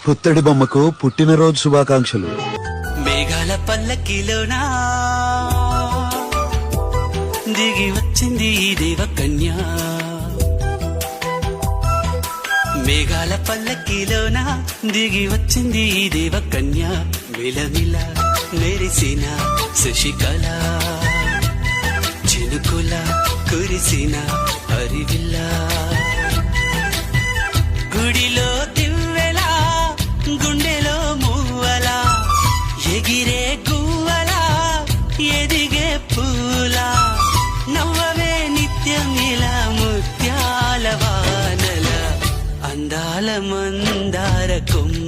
పుత్తడి బొమ్మకు పుట్టినరోజు శుభాకాంక్షలు. మేఘాల పల్లకిలోనా దిగి వచ్చింది ఈ దేవకన్యా. మేఘాల పల్లకిలోన దిగి వచ్చింది ఈ దేవకన్యా. మిలమిల మెరిసిన శశికళ చినుకుల కురిసిన హరివిల్ల. గుడిలో దివ్వెలా గుండెలో మూవలా ఎగిరే గువ్వలా ఎదిగే పూలా. నవ్వవే నిత్యం ఇలా ముత్యాల వానల అందాల మందార కొమ్మ.